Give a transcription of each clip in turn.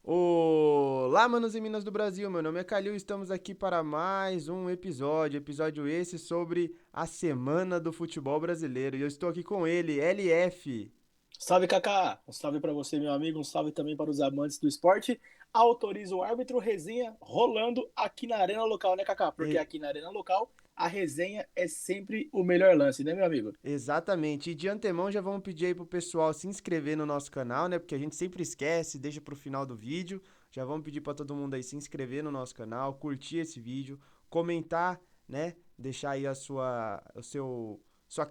Olá, manos e minas do Brasil, meu nome é Calil e estamos aqui para mais um episódio esse sobre a Semana do Futebol Brasileiro. E eu estou aqui com ele, LF. Salve, Kaká! Um salve para você, meu amigo. Um salve também para os amantes do esporte. Autoriza o árbitro, resenha rolando aqui na Arena Local, né, Kaká? Porque E- aqui na Arena Local a resenha é sempre o melhor lance, né, meu amigo? Exatamente. E de antemão já vamos pedir aí pro pessoal se inscrever no nosso canal, né? Porque a gente sempre esquece, deixa pro final do vídeo. Já vamos pedir para todo mundo aí se inscrever no nosso canal, curtir esse vídeo, comentar, né? Deixar aí sua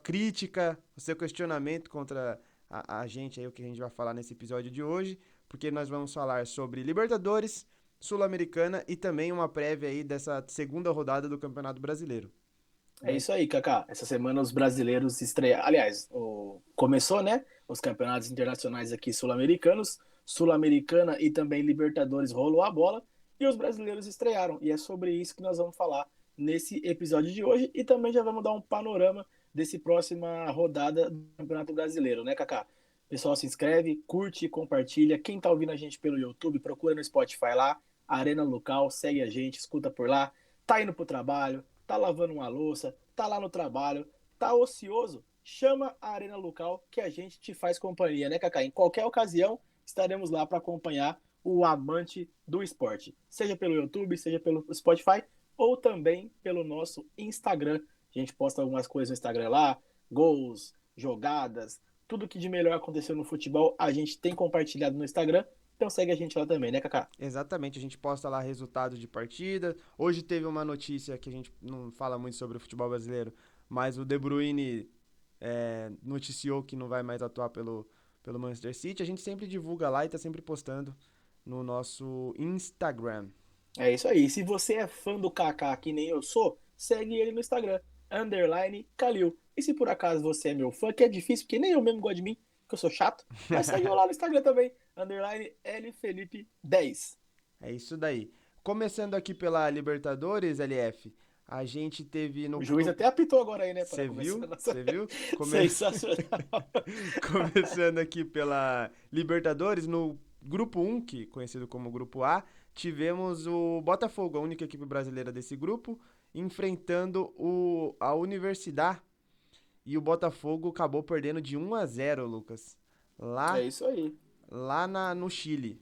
crítica, o seu questionamento contra a gente aí, o que a gente vai falar nesse episódio de hoje, porque nós vamos falar sobre Libertadores, Sul-Americana e também uma prévia aí dessa segunda rodada do Campeonato Brasileiro, É né? isso aí, Kaká. Essa semana os brasileiros estrearam. Aliás, começou, né? Os campeonatos internacionais aqui sul-americanos, Sul-Americana e também Libertadores rolou a bola e os brasileiros estrearam. E é sobre isso que nós vamos falar nesse episódio de hoje e também já vamos dar um panorama desse próxima rodada do Campeonato Brasileiro, né, Kaká? Pessoal, se inscreve, curte, compartilha. Quem tá ouvindo a gente pelo YouTube, procura no Spotify lá, Arena Local, segue a gente, escuta por lá. Tá indo pro trabalho, tá lavando uma louça, tá lá no trabalho, tá ocioso, chama a Arena Local que a gente te faz companhia, né, Kaká? Em qualquer ocasião estaremos lá para acompanhar o amante do esporte, seja pelo YouTube, seja pelo Spotify ou também pelo nosso Instagram. A gente posta algumas coisas no Instagram lá, gols, jogadas, tudo que de melhor aconteceu no futebol, a gente tem compartilhado no Instagram. Então segue a gente lá também, né, Kaká? Exatamente, a gente posta lá resultados de partida. Hoje teve uma notícia que a gente não fala muito sobre o futebol brasileiro, mas o De Bruyne noticiou que não vai mais atuar pelo Manchester City. A gente sempre divulga lá e tá sempre postando no nosso Instagram. É isso aí. Se você é fã do Kaká, que nem eu sou, segue ele no Instagram, underline Kalil. E se por acaso você é meu fã, que é difícil, porque nem eu mesmo gosto de mim, que eu sou chato, mas segue eu lá no Instagram também, underline LFelipe10. É isso daí. Começando aqui pela Libertadores, LF, a gente teve O juiz no até apitou agora aí, né, para Você começar a viu? nossa... Você viu? Sensacional. Começando aqui pela Libertadores, no grupo um, que é conhecido como grupo A, tivemos o Botafogo, a única equipe brasileira desse grupo, enfrentando a Universidade. E o Botafogo acabou perdendo de 1-0, Lucas. É Lá, isso aí. no Chile.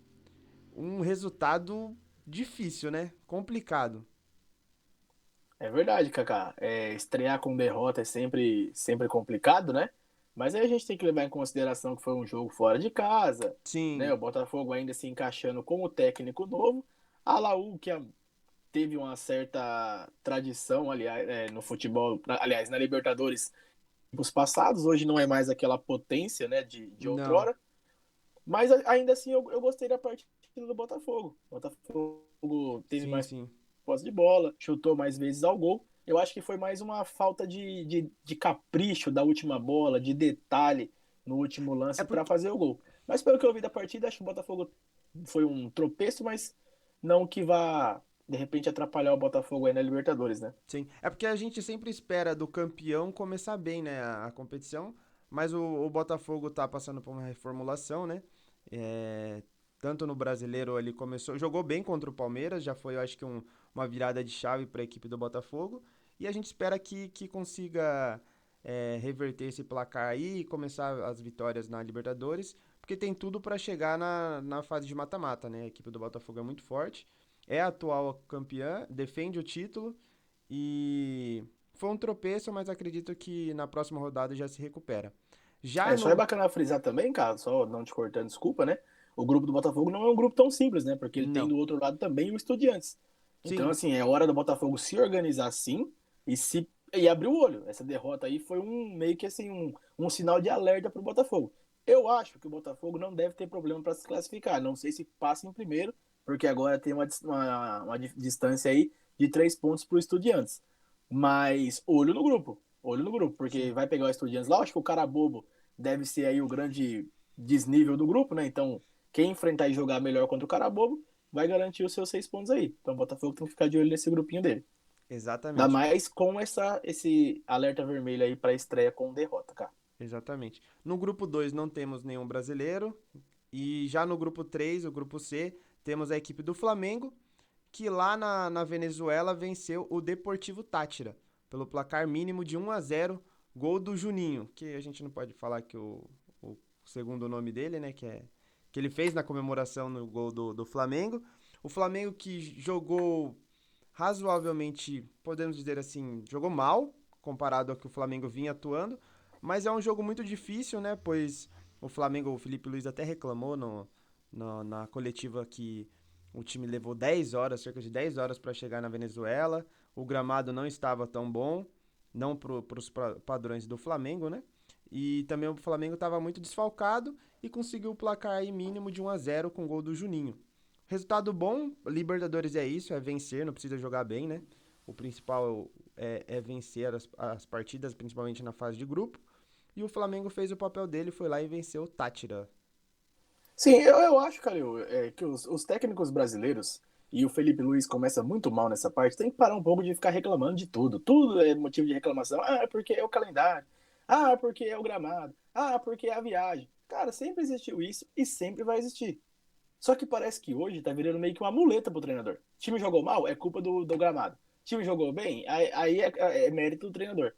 Um resultado difícil, né? Complicado. É verdade, Kaká. Estrear com derrota é sempre complicado, né? Mas aí a gente tem que levar em consideração que foi um jogo fora de casa, né? Sim, O Botafogo ainda se encaixando como técnico novo. A Laú, teve uma certa tradição, aliás, no futebol, aliás, na Libertadores, nos passados, hoje não é mais aquela potência, né, de não. outrora. Mas ainda assim eu gostei da partida do Botafogo. O Botafogo teve Sim, mais sim. posse de bola, chutou mais vezes ao gol. Eu acho que foi mais uma falta de capricho da última bola, de detalhe no último É lance para porque fazer o gol. Mas pelo que eu vi da partida, acho que o Botafogo foi um tropeço, mas não que vá, de repente, atrapalhar o Botafogo aí na Libertadores, né? Sim, é porque a gente sempre espera do campeão começar bem, né, a competição, mas o Botafogo tá passando por uma reformulação, né? É, tanto no Brasileiro ele começou, jogou bem contra o Palmeiras, já foi, eu acho que uma virada de chave para a equipe do Botafogo, e a gente espera que consiga reverter esse placar aí e começar as vitórias na Libertadores, porque tem tudo para chegar na fase de mata-mata, né? A equipe do Botafogo é muito forte, é a atual campeã, defende o título e foi um tropeço, mas acredito que na próxima rodada já se recupera. Já Só é no. bacana frisar também, cara, só não te cortando, desculpa, né? O grupo do Botafogo não é um grupo tão simples, né? Porque ele tem Não. do outro lado também o Estudiantes. Então, Sim, assim, é hora do Botafogo se organizar sim e abrir o olho. Essa derrota aí foi meio que assim um sinal de alerta para o Botafogo. Eu acho que o Botafogo não deve ter problema para se classificar. Não sei se passa em primeiro, porque agora tem uma distância aí de 3 pontos para o Estudiantes. Mas olho no grupo, porque sim. vai pegar o Estudiantes lá. Eu acho que o cara bobo deve ser aí o grande desnível do grupo, né? Então, quem enfrentar e jogar melhor contra o cara bobo vai garantir os seus 6 pontos aí. Então, o Botafogo tem que ficar de olho nesse grupinho dele. Ainda Exatamente. mais com esse alerta vermelho aí para estreia com derrota, cara. Exatamente. No grupo 2 não temos nenhum brasileiro. E já no grupo 3, o grupo C, temos a equipe do Flamengo, que lá na Venezuela venceu o Deportivo Táchira, pelo placar mínimo de 1-0, gol do Juninho, que a gente não pode falar que o segundo nome dele, né, que ele fez na comemoração no gol do Flamengo. O Flamengo que jogou razoavelmente, podemos dizer assim, jogou mal, comparado ao que o Flamengo vinha atuando, mas é um jogo muito difícil, né, pois o Flamengo, o Felipe Luiz até reclamou na coletiva que o time levou 10 horas, cerca de 10 horas para chegar na Venezuela. O gramado não estava tão bom, não para os padrões do Flamengo, né? E também o Flamengo estava muito desfalcado e conseguiu o placar aí mínimo de 1-0 com o gol do Juninho. Resultado bom, Libertadores é isso, é vencer, não precisa jogar bem, né? O principal é vencer as partidas, principalmente na fase de grupo. E o Flamengo fez o papel dele, foi lá e venceu o Tátira. Sim, eu acho, cara, que os técnicos brasileiros e o Felipe Luiz começa muito mal nessa parte, tem que parar um pouco de ficar reclamando de tudo. Tudo é motivo de reclamação. Ah, é porque é o calendário. Ah, é porque é o gramado. Ah, é porque é a viagem. Cara, sempre existiu isso e sempre vai existir. Só que parece que hoje tá virando meio que uma muleta pro treinador. O time jogou mal, é culpa do gramado. O time jogou bem, aí é mérito do treinador.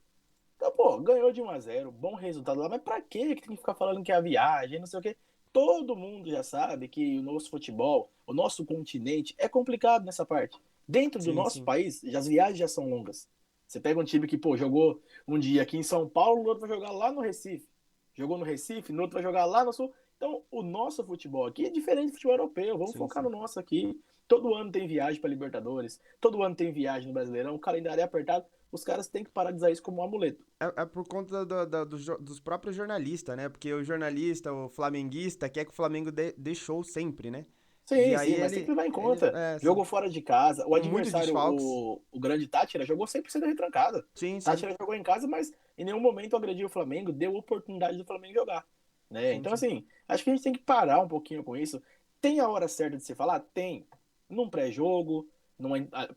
Então, pô, ganhou de 1-0, bom resultado lá, mas pra quê que tem que ficar falando que é a viagem, não sei o quê? Todo mundo já sabe que o nosso futebol, o nosso continente é complicado nessa parte. Dentro do Sim, nosso sim. país, as viagens já são longas. Você pega um time que, pô, jogou um dia aqui em São Paulo, no outro vai jogar lá no Recife. Jogou no Recife, no outro vai jogar lá no Sul. Então, o nosso futebol aqui é diferente do futebol europeu. Vamos Sim, focar no sim. nosso aqui. Todo ano tem viagem para Libertadores, todo ano tem viagem no Brasileirão, o calendário é apertado. Os caras têm que parar de usar isso como um amuleto. É por conta dos próprios jornalistas, né? Porque o jornalista, o flamenguista, quer que o Flamengo dê show sempre, né? E Sim, aí sim, mas tem que levar em ele, conta. assim, Jogou fora de casa. O com muitos adversário, desfalques. o grande Tátira, jogou 100% retrancado. Sim, sim, Tátira jogou em casa, mas em nenhum momento agrediu o Flamengo, deu oportunidade do Flamengo jogar. Né? sim, Então, sim. assim, acho que a gente tem que parar um pouquinho com isso. Tem a hora certa de se falar? Tem. Num pré-jogo,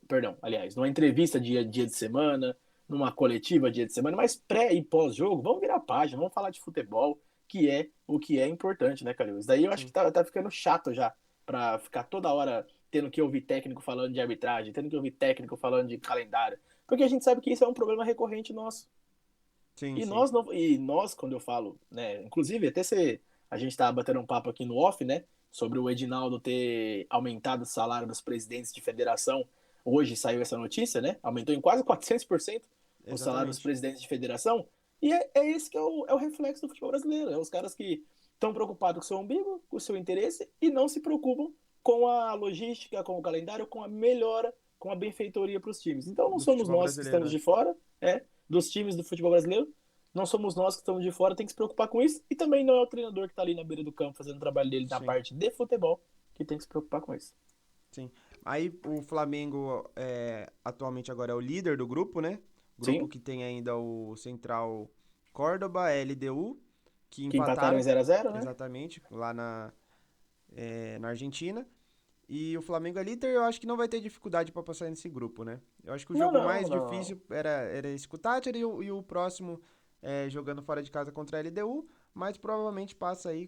perdão, aliás, numa entrevista dia de semana, numa coletiva dia de semana, mas pré e pós-jogo, vamos virar página, vamos falar de futebol, que é o que é importante, né, Calil? Isso daí eu acho que Sim. tá ficando chato já para ficar toda hora tendo que ouvir técnico falando de arbitragem, tendo que ouvir técnico falando de calendário, porque a gente sabe que isso é um problema recorrente nosso. Sim, E sim. nós não, e nós quando eu falo, né, inclusive até se a gente tá batendo um papo aqui no off, né, sobre o Edinaldo ter aumentado o salário dos presidentes de federação. Hoje saiu essa notícia, né? Aumentou em quase 400% o salário dos Exatamente. presidentes de federação. E é esse que é o reflexo do futebol brasileiro. É os caras que estão preocupados com o seu umbigo, com o seu interesse e não se preocupam com a logística, com o calendário, com a melhora, com a benfeitoria para os times. Então não Do somos futebol nós que brasileiro, estamos né? de fora, dos times do futebol brasileiro. Não somos nós que estamos de fora, tem que se preocupar com isso. E também não é o treinador que está ali na beira do campo fazendo o trabalho dele na Sim, parte de futebol que tem que se preocupar com isso. sim. Aí o Flamengo atualmente agora é o líder do grupo, né? Grupo Sim, que tem ainda o Central Córdoba, LDU, que que empataram em empataram, 0-0, né? exatamente, lá na Argentina. E o Flamengo é líder, eu acho que não vai ter dificuldade para passar nesse grupo, né? Eu acho que o Não, jogo não, mais não. difícil era esse com o Tátira e o próximo jogando fora de casa contra a LDU, mas provavelmente passa aí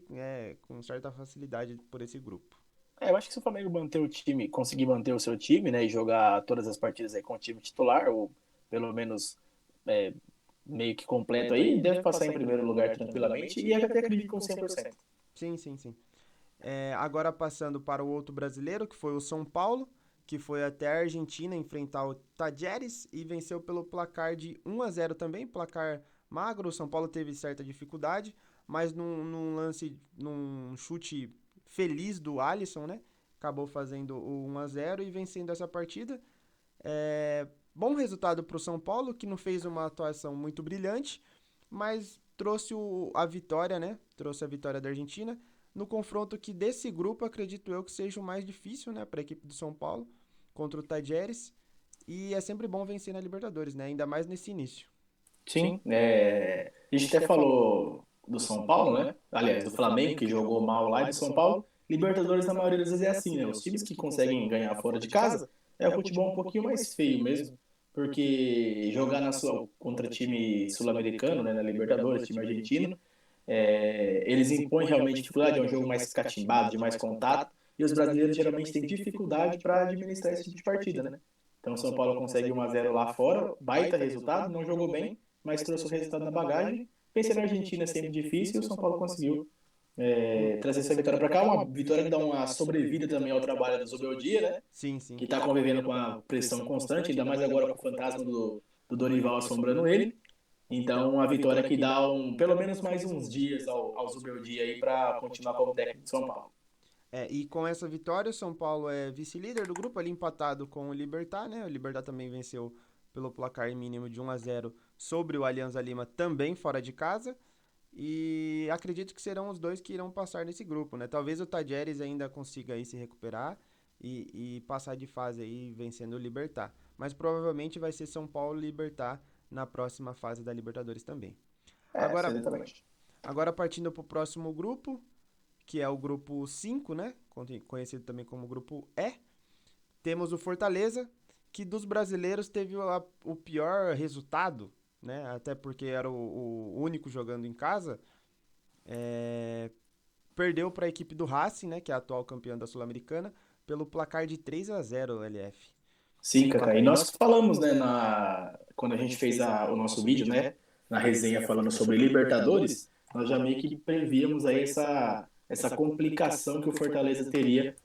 com certa facilidade por esse grupo. Eu acho que se o Flamengo manter o time, conseguir manter o seu time, né, e jogar todas as partidas aí com o time titular, ou pelo menos é, meio que completo aí, deve passar em primeiro lugar tranquilamente e eu até acredito com 100%. Sim, sim, sim. Agora passando para o outro brasileiro, que foi o São Paulo, que foi até a Argentina enfrentar o Tajeres e venceu pelo placar de 1-0 também, placar magro. O São Paulo teve certa dificuldade, mas num lance, num chute feliz do Alisson, né? Acabou fazendo o 1-0 e vencendo essa partida. Bom resultado para o São Paulo, que não fez uma atuação muito brilhante, mas trouxe a vitória, né? Trouxe a vitória da Argentina no confronto que desse grupo acredito eu que seja o mais difícil, né, para a equipe do São Paulo contra o Tajeres. E é sempre bom vencer na Libertadores, né? Ainda mais nesse início. Sim, a gente até falou do São Paulo, né? Aliás, do Flamengo, que jogou mal lá, e do São Paulo. Libertadores, na maioria das vezes, é assim, né? Os times que conseguem ganhar fora de casa é o futebol um pouquinho mais feio mesmo, porque jogar contra time sul-americano, né, na Libertadores, time argentino, eles impõem realmente dificuldade, é um jogo mais catimbado, de mais contato, e os brasileiros geralmente têm dificuldade para administrar esse tipo de partida, né? Então o São Paulo consegue 1-0 lá fora, baita resultado, não jogou bem, mas trouxe o resultado na bagagem. Pensei na Argentina é sempre difícil e o São Paulo conseguiu trazer essa vitória para cá, uma vitória que dá uma sobrevida também ao trabalho do Zubeldia, né? Sim, sim. Que está convivendo com a pressão constante, ainda mais agora com o fantasma do Dorival assombrando ele. Então, a vitória que dá pelo menos mais uns dias ao Zubeldia aí para continuar como técnico de São Paulo. E com essa vitória, o São Paulo é vice-líder do grupo, ali empatado com o Libertad, né? O Libertad também venceu pelo placar mínimo de 1-0 sobre o Alianza Lima, também fora de casa. E acredito que serão os dois que irão passar nesse grupo, né? Talvez o Tadjeres ainda consiga aí se recuperar e passar de fase aí vencendo o Libertad. Mas provavelmente vai ser São Paulo e Libertad na próxima fase da Libertadores também. Agora, Exatamente. agora partindo para o próximo grupo, que é o grupo 5, né? Conhecido também como grupo E. Temos o Fortaleza, que dos brasileiros teve o pior resultado, né? Até porque era o único jogando em casa. Perdeu para a equipe do Racing, né? Que é a atual campeã da Sul-Americana, pelo placar de 3-0 o LF. Sim, Cacá. E nós falamos, né, quando a gente fez o nosso vídeo, né, na resenha falando sobre Libertadores, nós já meio que prevíamos aí essa complicação que o Fortaleza teria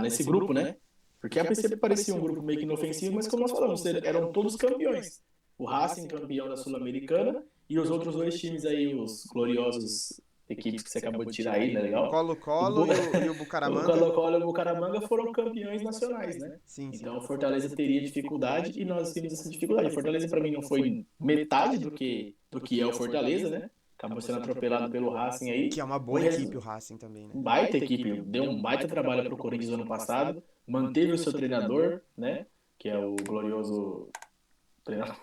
nesse grupo, né? Porque a princípio parecia um grupo meio que inofensivo, mas como nós falamos, eram todos campeões. O Racing campeão da Sul-Americana e os outros dois times aí, os gloriosos equipes que você acabou de tirar aí, né, legal? Colo-Colo e o O Bucaramanga. Colo-Colo e o Bucaramanga foram campeões nacionais, né? Sim, sim. Então o Fortaleza teria dificuldade e nós tínhamos essa dificuldade. O Fortaleza para mim não foi metade do que é o Fortaleza, né? Acabou sendo atropelado pelo Racing aí. Que é uma boa equipe o Racing também, né? Baita equipe, deu um baita trabalho para o Corinthians no ano passado, manteve o seu treinador, né? Que é o glorioso treinador.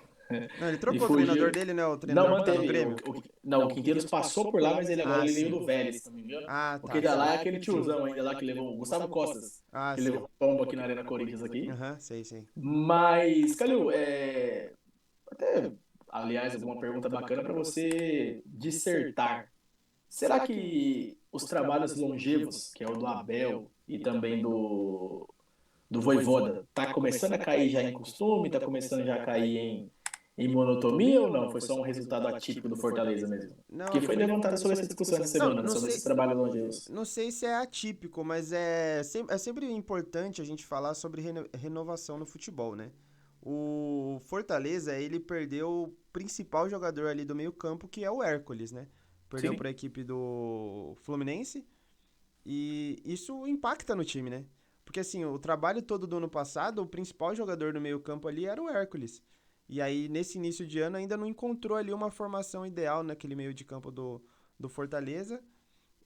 Não, ele E trocou o treinador fugiu. dele, né? O Não treinador que tá no manteve. Grêmio. Não, o Quinteiros passou por lá, mas ele agora Ah, ele veio sim. do Vélez, se não me engano. Ah, Porque tá, da lá sim. é aquele tiozão ainda lá que levou o Gustavo Costas, Ah, que sim. levou um tombo aqui na Arena Corinthians aqui. Aham, sei, sei. Mas, Calil, até, aliás, alguma pergunta bacana para você dissertar. Será que os trabalhos longevos, que é o do Abel e também do Vojvoda, tá começando a cair já em costume, tá começando já a cair em monotonia ou não? Foi só um resultado atípico do Fortaleza mesmo? Não, Porque foi levantada sobre essa discussão essa semana, né, não sobre esses sei. trabalhos longevos. Não sei se é atípico, mas é sempre importante a gente falar sobre renovação no futebol, né? O Fortaleza, ele perdeu o principal jogador ali do meio-campo, que é o Hércules, né? Perdeu para a Sim, equipe do Fluminense e isso impacta no time, né? Porque assim, o trabalho todo do ano passado, o principal jogador do meio-campo ali era o Hércules. E aí, nesse início de ano, ainda não encontrou ali uma formação ideal naquele meio de campo do Fortaleza.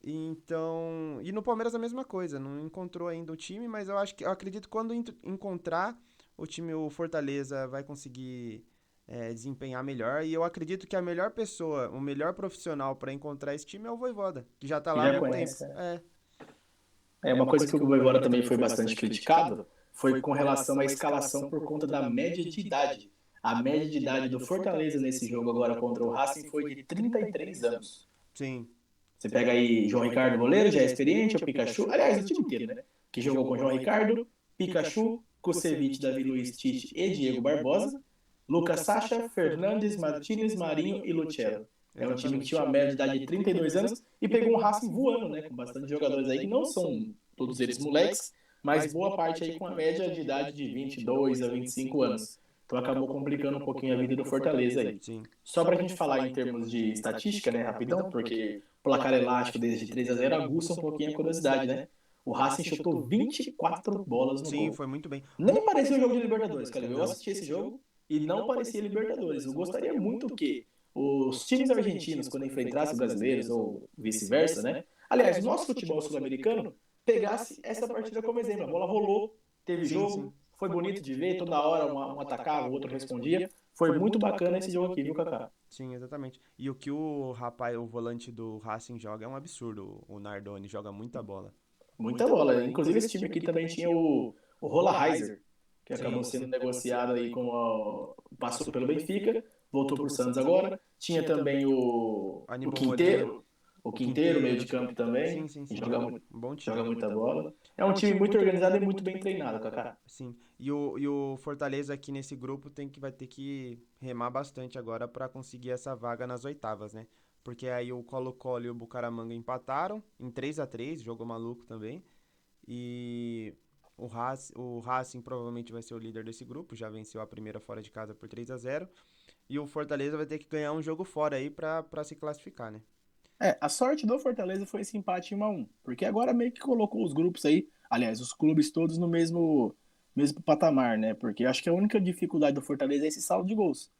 Então, e no Palmeiras a mesma coisa, não encontrou ainda o time, mas eu acredito que quando encontrar o Fortaleza vai conseguir desempenhar melhor. E eu acredito que a melhor pessoa, o melhor profissional para encontrar esse time é o Vojvoda, que já tá que lá há já muito tempo. conhece. Uma coisa que o Vojvoda também foi bastante criticado foi com relação à escalação por conta da média de idade. A média de idade do Fortaleza nesse jogo agora contra o Racing foi de 33 anos. Sim, Você pega aí João Ricardo, goleiro, já é experiente, o Pikachu, aliás, o time inteiro, né? Que jogou com João Ricardo, Pikachu, Kusevich, Davi Luiz, Tite e Diego Barbosa, Lucas Sacha, Fernandes, Martínez, Marinho e Luciano. É um time que tinha uma média de idade de 32 anos e pegou um Racing voando, né? Com bastante jogadores aí que não são todos eles moleques, mas boa parte aí com a média de idade de 22 a 25 anos. Então acabou complicando um pouquinho a vida do Fortaleza aí. sim. Só para a gente falar em termos de estatística, né, rapidão, porque placar elástico desde 3-0 aguça um pouquinho a curiosidade, né? O Racing chutou 24 bolas no Sim, gol. foi muito bem. Nem parecia um jogo de Libertadores, cara. Eu Não. assisti esse jogo e não parecia Libertadores. Eu gostaria muito que os times argentinos, quando enfrentassem brasileiros ou vice-versa, né? Aliás, o nosso futebol sul-americano pegasse essa partida como exemplo. A bola rolou, teve Sim, sim. jogo, foi bonito de ver, toda hora um atacava, o outro respondia. Foi muito bacana esse jogo aqui, viu, Kaká? Sim, exatamente. E o que o rapaz, o volante do Racing joga é um absurdo. O Nardoni joga muita bola. Muita bola. Inclusive, esse time aqui também tinha o Rolaiser, que acabou Sim. sendo negociado aí passou pelo Benfica, voltou para o Santos agora. Tinha também o Aníbal Quinteiro. O O Quinteiro, meio Quinteiro, de campo também, sim, sim, sim, joga, um bom joga time. muita bola. É É um um time time muito muito organizado e organizado e muito muito bem bem treinado, treinado, Kaká. Kaká. Sim. E o Fortaleza aqui nesse grupo vai ter que remar bastante agora para conseguir essa vaga nas oitavas, né? Porque aí o Colo-Colo e o Bucaramanga empataram em 3-3, jogo maluco também. E o Racing provavelmente vai ser o líder desse grupo, já venceu a primeira fora de casa por 3-0. E o Fortaleza vai ter que ganhar um jogo fora aí para se classificar, né? A sorte do Fortaleza foi esse empate em 1-1, porque agora meio que colocou os grupos aí, aliás, os clubes todos no mesmo patamar, né? Porque eu acho que a única dificuldade do Fortaleza é esse saldo de gols.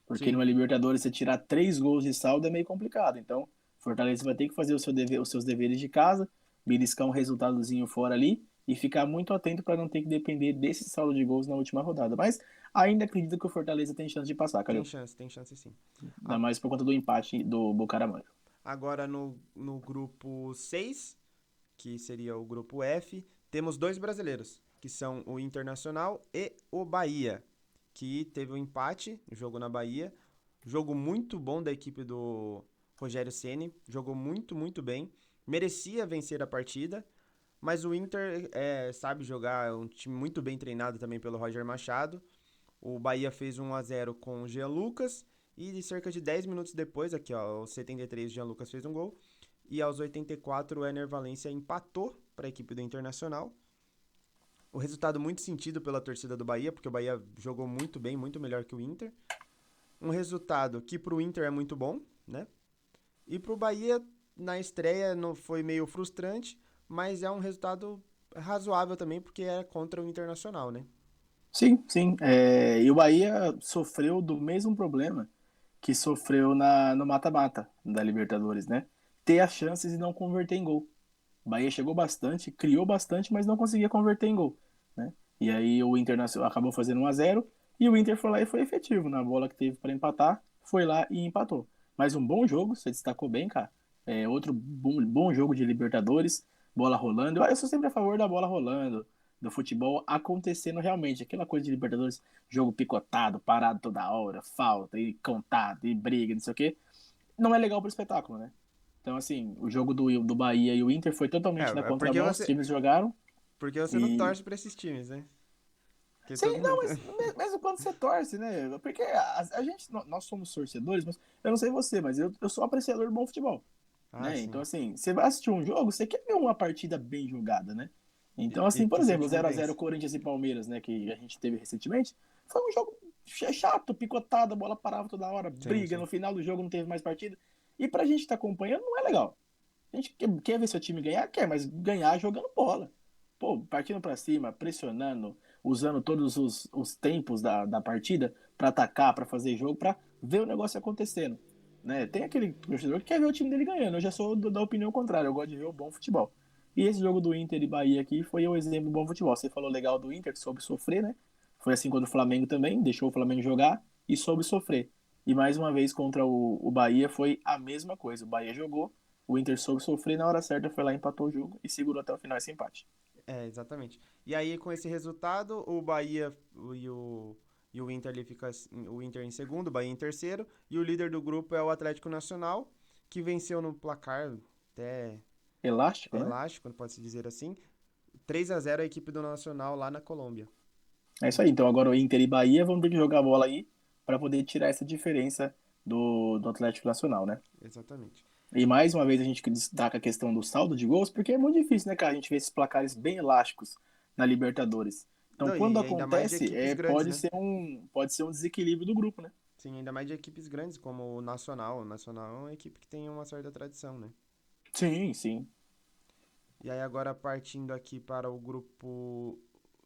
Porque Sim. numa Libertadores você tirar 3 gols de saldo é meio complicado. Então, Fortaleza vai ter que fazer os seus deveres de casa, beliscar um resultadozinho fora ali e ficar muito atento para não ter que depender desse saldo de gols na última rodada. Mas ainda acredito que o Fortaleza tem chance de passar, Calil. Tem chance sim. Ainda mais por conta do empate do Bucaramanga. Agora no grupo 6, que seria o grupo F, temos dois brasileiros, que são o Internacional e o Bahia, que teve um empate, jogo na Bahia, jogo muito bom da equipe do Rogério Ceni, jogou muito, muito bem, merecia vencer a partida, mas o Inter sabe jogar, é um time muito bem treinado também pelo Roger Machado. O Bahia fez 1-0 com o Jean Lucas e cerca de 10 minutos depois, aqui ó, aos 73 o Jean Lucas fez um gol e aos 84 o Ener Valencia empatou para a equipe do Internacional. O resultado muito sentido pela torcida do Bahia, porque o Bahia jogou muito bem, muito melhor que o Inter. Um resultado que pro Inter é muito bom, né? E pro Bahia, na estreia, não foi meio frustrante, mas é um resultado razoável também, porque é contra o Internacional, né? Sim, sim. E o Bahia sofreu do mesmo problema que sofreu no mata-mata da Libertadores, né? Ter as chances e não converter em gol. O Bahia chegou bastante, criou bastante, mas não conseguia converter em gol, né? E aí o Internacional acabou fazendo 1-0 e o Inter foi lá e foi efetivo na bola que teve para empatar, foi lá e empatou. Mas um bom jogo, você destacou bem, cara. Outro bom jogo de Libertadores, bola rolando. Eu sou sempre a favor da bola rolando, do futebol acontecendo realmente. Aquela coisa de Libertadores, jogo picotado, parado toda hora, falta, e contado, e briga, não sei o quê. Não é legal pro espetáculo, né? Então, assim, o jogo do Bahia e o Inter foi totalmente na É porque contramão. Os você, times jogaram porque você não e. torce pra esses times, né? Porque Sim, todo não, mundo. mas mesmo quando você torce, né? Porque a gente, nós somos torcedores, mas eu não sei você, mas eu sou apreciador de bom futebol, Ah, né? Então, sim. assim, você vai assistir um jogo, você quer ver uma partida bem jogada, né? E, Então, e assim, por que seu exemplo, time 0-0 vence. Corinthians e Palmeiras, né, que a gente teve recentemente, foi um jogo chato, picotado, a bola parava toda hora, Sim, briga, sim. no final do jogo não teve mais partida. E pra gente estar tá acompanhando não é legal. A gente quer ver seu time ganhar? Quer, mas ganhar jogando bola. Pô, partindo pra cima, pressionando, usando todos os tempos da partida pra atacar, pra fazer jogo, pra ver o negócio acontecendo. Né? Tem aquele torcedor que quer ver o time dele ganhando. Eu já sou da opinião contrária, eu gosto de ver o bom futebol. E esse jogo do Inter e Bahia aqui foi o exemplo do bom futebol. Você falou legal do Inter, que soube sofrer, né? Foi assim contra o Flamengo também, deixou o Flamengo jogar e soube sofrer. E mais uma vez contra o Bahia foi a mesma coisa. O Bahia jogou, o Inter soube sofrer, na hora certa foi lá, empatou o jogo e segurou até o final esse empate. É, exatamente. E aí, com esse resultado, o Bahia e o Inter ali fica o Inter em segundo, o Bahia em terceiro, e o líder do grupo é o Atlético Nacional, que venceu no placar até Elástico, né? elástico, pode-se dizer assim, 3-0 a equipe do Nacional lá na Colômbia. É isso aí. Então agora o Inter e Bahia vão ter que jogar a bola aí para poder tirar essa diferença do Atlético Nacional, né? Exatamente. E mais uma vez a gente destaca a questão do saldo de gols, porque é muito difícil, né, cara? A gente vê esses placares bem elásticos na Libertadores. Então, Não, quando e ainda mais de acontece, equipes grandes, pode né? ser um desequilíbrio do grupo, né? Sim, ainda mais de equipes grandes, como o Nacional. O Nacional é uma equipe que tem uma certa tradição, né? Sim, sim. E aí agora partindo aqui para o grupo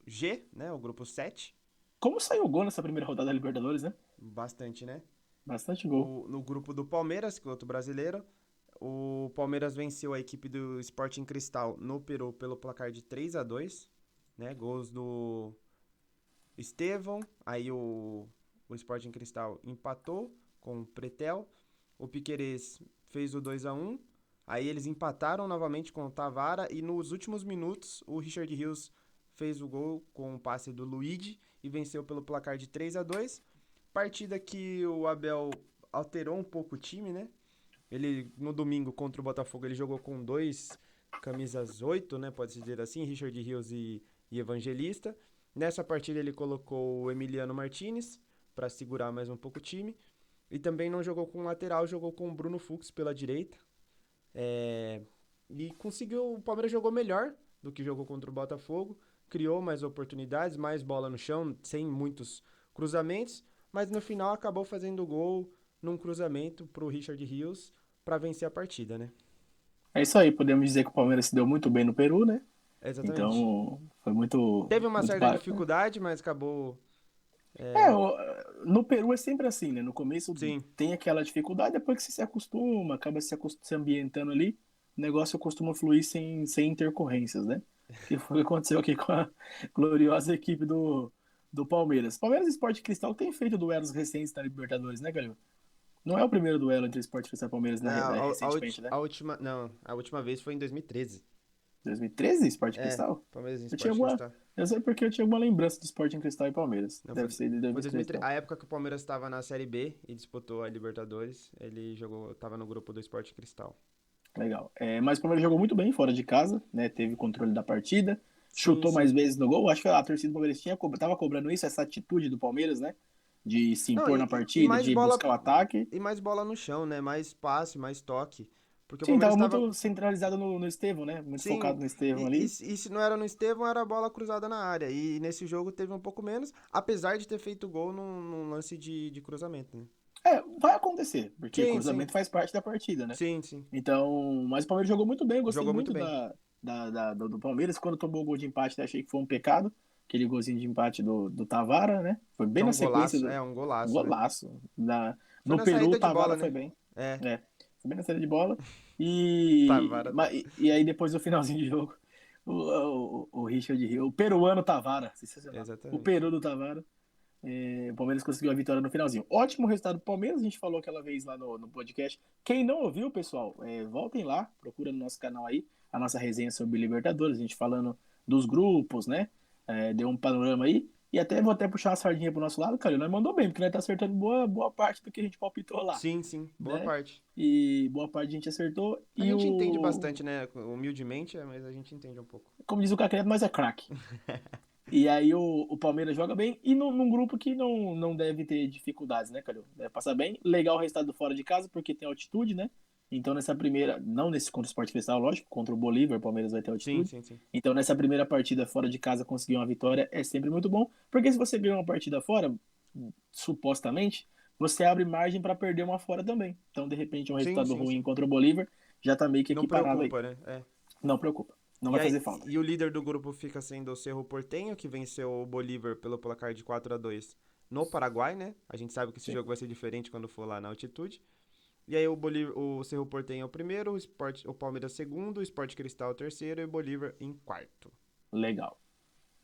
G, né? O grupo 7, Como saiu o gol nessa primeira rodada da Libertadores, né? bastante, né? Bastante gol. No grupo do Palmeiras, que é outro brasileiro, o Palmeiras venceu a equipe do Sporting Cristal no Peru pelo placar de 3-2, né? Gols do Estevão, aí o Sporting Cristal empatou com o Pretel, o Piquerez fez o 2-1, aí eles empataram novamente com o Tavara e nos últimos minutos o Richard Rios fez o gol com o passe do Luigi e venceu pelo placar de 3-2. Partida que o Abel alterou um pouco o time, né? Ele, no domingo, contra o Botafogo, ele jogou com dois camisas 8, né? Pode-se dizer assim, Richard Rios e Evangelista. Nessa partida ele colocou o Emiliano Martinez para segurar mais um pouco o time. E também não jogou com lateral, jogou com o Bruno Fux pela direita. É, E conseguiu. O Palmeiras jogou melhor do que jogou contra o Botafogo. Criou mais oportunidades, mais bola no chão, sem muitos cruzamentos. Mas no final acabou fazendo gol num cruzamento pro Richard Rios para vencer a partida, né? É isso aí, podemos dizer que o Palmeiras se deu muito bem no Peru, né? Exatamente. Então, foi muito, Teve uma muito certa bacana. dificuldade, mas acabou. É, É, no Peru é sempre assim, né? No começo sim, tem aquela dificuldade, depois que você se acostuma, acaba se ambientando ali, o negócio costuma fluir sem intercorrências, né? Que foi o que aconteceu aqui com a gloriosa equipe do Palmeiras. Palmeiras e Sport Cristal tem feito duelos recentes na Libertadores, né, Galil? Não é o primeiro duelo entre Sport Cristal e Palmeiras recentemente, né? última. Não, a última vez foi em 2013. 2013, Sport É, Cristal? Palmeiras e Eu tinha Sport alguma. Cristal. Eu sei porque eu tinha alguma lembrança do Sporting Cristal e Palmeiras. Não, Deve ser de foi 2013, 2013. então. A época que o Palmeiras estava na Série B e disputou a Libertadores, ele jogou, tava no grupo do Sport Cristal. Legal. Mas o Palmeiras jogou muito bem fora de casa, né? Teve controle da partida, Sim, chutou mais sim. vezes no gol. Acho que a torcida do Palmeiras tava cobrando isso, essa atitude do Palmeiras, né? De se Não, impor na partida, de buscar o ataque. mais bola no chão, né? Mais passe, mais toque. Porque o Sim, Palmeiras tava estava. muito centralizado no Estevão, né? Muito Sim, focado no Estevão ali. e se não era no Estevão, era bola cruzada na área. E nesse jogo teve um pouco menos, apesar de ter feito gol num lance de cruzamento, né? Vai acontecer, porque Sim, sim. cruzamento faz parte da partida, né? Sim, sim. Então, mas o Palmeiras jogou muito bem, eu gostei Jogou muito muito bem. do Palmeiras. Quando tomou o gol de empate, achei que foi um pecado. Aquele golzinho de empate do Tavara, né? Foi Que bem é na um sequência golaço, do é um golaço, né? golaço. Foi No na Peru, o saída de Tavara bola, foi né? bem. É, É, foi bem na saída de bola. Tavara. E aí, depois do finalzinho de jogo, o Richard Hill, o peruano Tavara, sensacional. O Exatamente. Peru do Tavara. O Palmeiras conseguiu a vitória no finalzinho. Ótimo resultado do Palmeiras, a gente falou aquela vez lá no podcast. Quem não ouviu, pessoal, voltem lá, procura no nosso canal aí, a nossa resenha sobre Libertadores, a gente falando dos grupos, né? Deu um panorama aí. E vou até puxar uma sardinha pro nosso lado, cara. Nós mandou bem, porque nós tá acertando boa parte do que a gente palpitou lá, Sim, sim. Boa né? parte. E boa parte a gente acertou. A E gente entende bastante, né? Humildemente, mas a gente entende um pouco. como diz o Cacredo, nós é craque. E aí o Palmeiras joga bem e num grupo que não deve ter dificuldades, né, Calil? Deve passar bem. Legal o resultado fora de casa, porque tem altitude, né? Então nessa primeira, não nesse contra o Sport Cristal, lógico, contra o Bolívar, o Palmeiras vai ter Sim, altitude. sim, sim. Então nessa primeira partida fora de casa conseguir uma vitória é sempre muito bom, porque se você ganha uma partida fora, supostamente, você abre margem para perder uma fora também. Então de repente um Sim, resultado sim, ruim sim. contra o Bolívar já tá meio que Não equiparado aí. preocupa, né? É. Não preocupa, não vai fazer falta. E o líder do grupo fica sendo o Cerro Porteño, que venceu o Bolívar pelo placar de 4-2 no Paraguai, né? A gente sabe que esse Sim. jogo vai ser diferente quando for lá na altitude. E aí o Cerro Porteño é o primeiro, o Palmeiras segundo, o Sport Cristal terceiro e o Bolívar em quarto. Legal.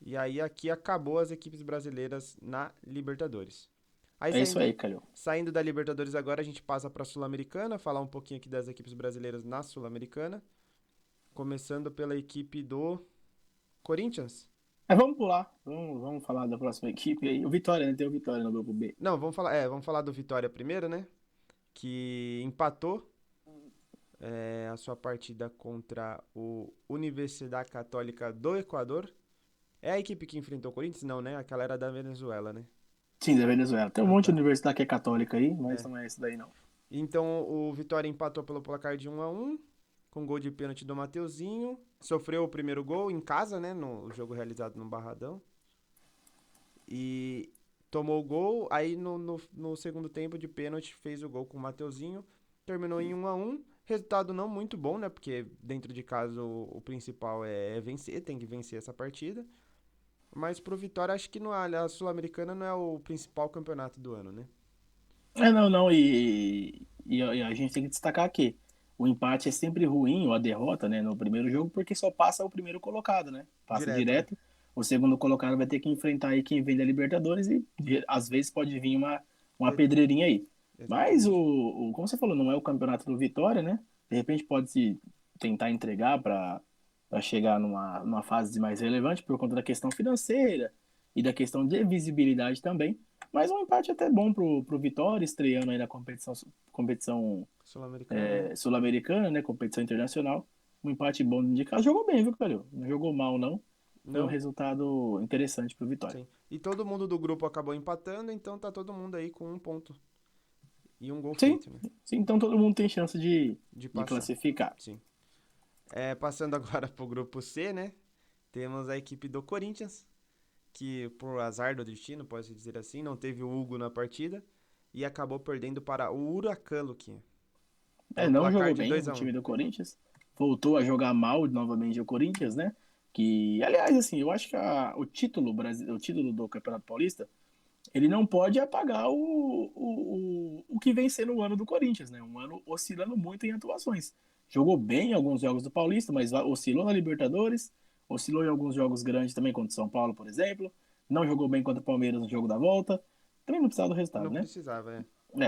E aí aqui acabou as equipes brasileiras na Libertadores. Aí É isso aí, Calil. saindo da Libertadores agora, a gente passa para a Sul-Americana, falar um pouquinho aqui das equipes brasileiras na Sul-Americana. Começando pela equipe do Corinthians. Mas vamos pular, vamos falar da próxima equipe aí. O Vitória, né? Tem o Vitória no grupo B. Não, vamos falar do Vitória primeiro, né? Que empatou a sua partida contra o Universidade Católica do Equador. É a equipe que enfrentou o Corinthians? Não, né? Aquela era da Venezuela, né? Sim, da Venezuela. Tem um Ah, monte de tá. universidade que é católica aí, mas É. não é esse daí não. Então o Vitória empatou pelo placar de 1-1, com gol de pênalti do Mateuzinho. Sofreu o primeiro gol em casa, né? No jogo realizado no Barradão. E tomou o gol. Aí no segundo tempo de pênalti fez o gol com o Mateuzinho. Terminou em 1-1. Resultado não muito bom, né? Porque dentro de casa o principal é vencer, tem que vencer essa partida. Mas pro Vitória, acho que a Sul-Americana não é o principal campeonato do ano, né? Não, e a gente tem que destacar aqui. O empate é sempre ruim, ou a derrota, né, no primeiro jogo, porque só passa o primeiro colocado, né? Passa Direto, né? direto. O segundo colocado vai ter que enfrentar aí quem vem da Libertadores e às vezes pode vir uma E- pedreirinha aí. Mas Exatamente. como você falou, não é o campeonato do Vitória, né? De repente pode se tentar entregar para chegar numa fase mais relevante por conta da questão financeira e da questão de visibilidade também. Mas um empate até bom pro Vitória, estreando aí na competição Sul-Americana, né? sul-americana, né? Competição internacional. Um empate bom de casa. Jogou bem, viu, Calil? Não jogou mal, não. Foi um Não, resultado interessante pro Vitória. sim. E todo mundo do grupo acabou empatando, então tá todo mundo aí com um ponto e um gol Sim, feito, né? sim, então todo mundo tem chance De de passar, classificar. sim. Passando agora pro grupo C, né? Temos a equipe do Corinthians, que por azar do destino, pode-se dizer assim, não teve o Hugo na partida e acabou perdendo para o Huracan, Luquinha, É, pelo não placar jogou de bem 2 o a um. time do Corinthians. Voltou a jogar mal novamente o Corinthians, né? Que, aliás, assim, eu acho que o título do Campeonato Paulista, ele não pode apagar o que vem sendo o ano do Corinthians, né? Um ano oscilando muito em atuações. Jogou bem em alguns jogos do Paulista, mas oscilou na Libertadores, oscilou em alguns jogos grandes também, contra o São Paulo, por exemplo. Não jogou bem contra o Palmeiras no jogo da volta. Também não precisava do resultado, Não né? precisava,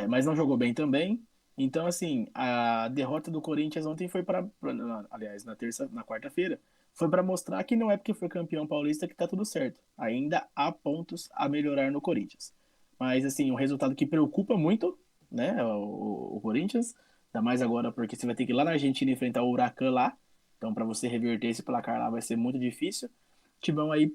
Mas não jogou bem também. Então, assim, a derrota do Corinthians ontem foi aliás, na quarta-feira, foi para mostrar que não é porque foi campeão paulista que tá tudo certo. Ainda há pontos a melhorar no Corinthians. Mas, assim, um resultado que preocupa muito, né, o Corinthians, ainda mais agora porque você vai ter que ir lá na Argentina enfrentar o Huracan lá. Então, para você reverter esse placar lá vai ser muito difícil. O Timão aí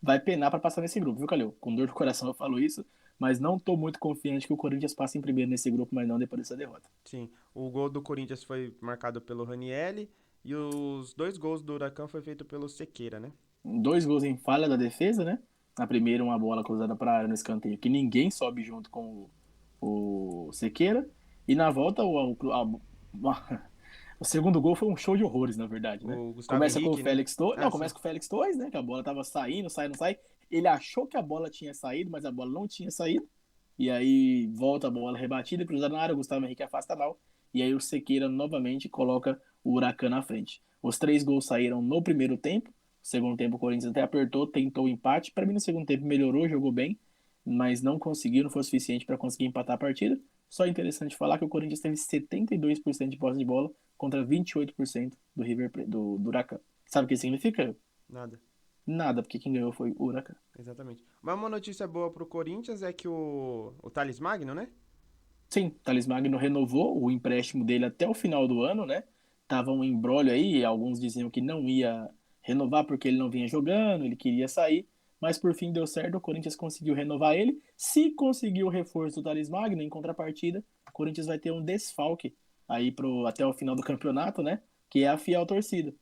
vai penar para passar nesse grupo, viu, Calil? Com dor do coração eu falo isso, mas não tô muito confiante que o Corinthians passe em primeiro nesse grupo, mas não depois dessa derrota. sim. O gol do Corinthians foi marcado pelo Ranielli e os dois gols do Huracan foi feito pelo Sequeira, né? Dois gols em falha da defesa, né? Na primeira, uma bola cruzada para a área no escanteio, que ninguém sobe junto com o Sequeira. E na volta, o segundo gol foi um show de horrores, na verdade, né? O Gustavo Começa com o Henrique, né? Félix Torres. Ah, Não, sim. começa com o Félix Torres, né? Que a bola tava saindo, sai, não sai. Ele achou que a bola tinha saído, mas a bola não tinha saído. E aí volta a bola rebatida, cruzada na área, o Gustavo Henrique afasta mal. E aí o Sequeira novamente coloca o Huracan na frente. Os três gols saíram no primeiro tempo. No segundo tempo o Corinthians até apertou, tentou o empate. Para mim no segundo tempo melhorou, jogou bem, mas não conseguiu, não foi suficiente para conseguir empatar a partida. Só interessante falar que o Corinthians teve 72% de posse de bola contra 28% do River do Huracan. Sabe o que significa? Nada. Nada, porque quem ganhou foi o Huracan. Exatamente. Mas uma notícia boa pro Corinthians é que o Thales Magno, né? Sim, Thales Magno renovou o empréstimo dele até o final do ano, né? Tava um embrólio aí, alguns diziam que não ia renovar porque ele não vinha jogando, ele queria sair, mas por fim deu certo, o Corinthians conseguiu renovar ele. Se conseguir o reforço do Thales Magno, em contrapartida, o Corinthians vai ter um desfalque aí até o final do campeonato, né? Que é a fiel torcida.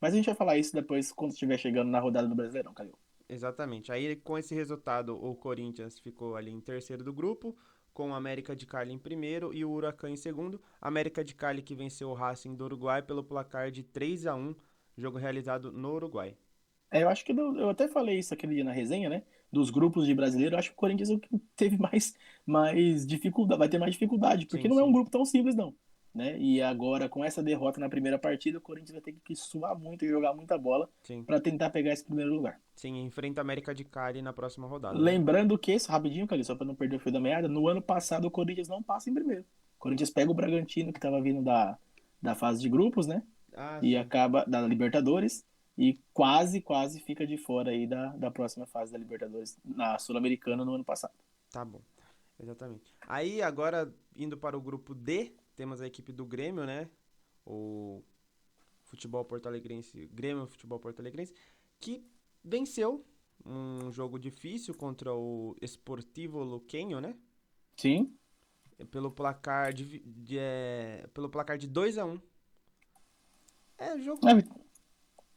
Mas a gente vai falar isso depois quando estiver chegando na rodada do Brasileirão, Calil. Exatamente. Aí, com esse resultado, o Corinthians ficou ali em terceiro do grupo, com o América de Cali em primeiro e o Huracan em segundo. América de Cali que venceu o Racing do Uruguai pelo placar de 3 a 1, jogo realizado no Uruguai. Eu acho que eu até falei isso aquele dia na resenha, né? Dos grupos de brasileiro, eu acho que o Corinthians é o que teve mais dificuldade, vai ter mais dificuldade, porque Sim, não é um sim, grupo tão simples, não. Né? E agora, com essa derrota na primeira partida, o Corinthians vai ter que suar muito e jogar muita bola sim. para tentar pegar esse primeiro lugar. Sim, enfrenta a América de Cali na próxima rodada, né? Lembrando que, isso rapidinho, Cali, só para não perder o fio da meada, no ano passado o Corinthians não passa em primeiro. O Corinthians pega o Bragantino, que estava vindo da fase de grupos, né? Ah, E sim. acaba da Libertadores e quase fica de fora aí da próxima fase da Libertadores na Sul-Americana no ano passado. Tá bom. Exatamente. Aí, agora, indo para o grupo D, temos a equipe do Grêmio, né? O Futebol Porto Alegrense, Grêmio Futebol Porto Alegrense, que venceu um jogo difícil contra o Sportivo Luquenho, né? Sim, Pelo placar de 2 a 1. Jogo. é,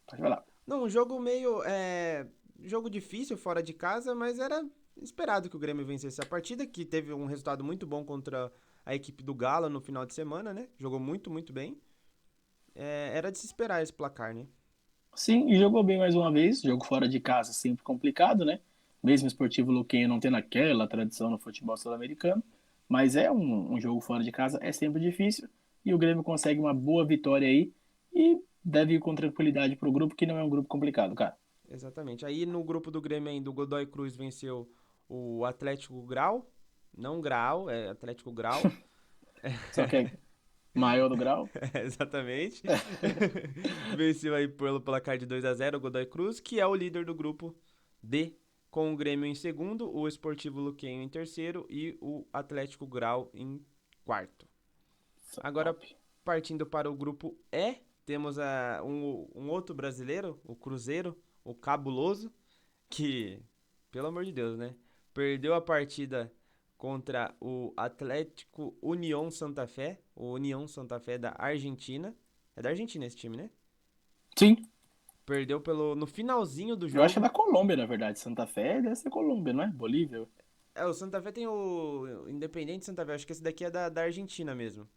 pode falar. Não, um jogo meio. Jogo difícil fora de casa, mas era esperado que o Grêmio vencesse a partida, que teve um resultado muito bom contra a equipe do Galo no final de semana, né? Jogou muito, muito bem. Era de se esperar esse placar, né? Sim, e jogou bem mais uma vez, jogo fora de casa sempre complicado, né? Mesmo o Esportivo Luquenho não tendo aquela tradição no futebol sul-americano, mas é um jogo fora de casa, é sempre difícil, e o Grêmio consegue uma boa vitória aí e deve ir com tranquilidade pro grupo, que não é um grupo complicado, cara. Exatamente. Aí no grupo do Grêmio ainda, o Godoy Cruz venceu o Atlético Grau. Não Grau, é Atlético Grau. Só que é maior do grau. Exatamente. Venceu aí pelo placar de 2 a 0 o Godoy Cruz, que é o líder do grupo D, com o Grêmio em segundo, o Esportivo Luquenho em terceiro e o Atlético Grau em quarto. Agora, Top. partindo para o grupo E, temos um outro brasileiro, o Cruzeiro, o Cabuloso, que, pelo amor de Deus, né? Perdeu a partida contra o Atlético União Santa Fé, o União Santa Fé da Argentina. É da Argentina esse time, né? Sim, Perdeu no finalzinho do eu acho que é jogo. da Colômbia, na verdade. Santa Fé deve ser Colômbia, não é? Bolívia. O Santa Fé tem o Independente Santa Fé, acho que esse daqui é da Argentina mesmo.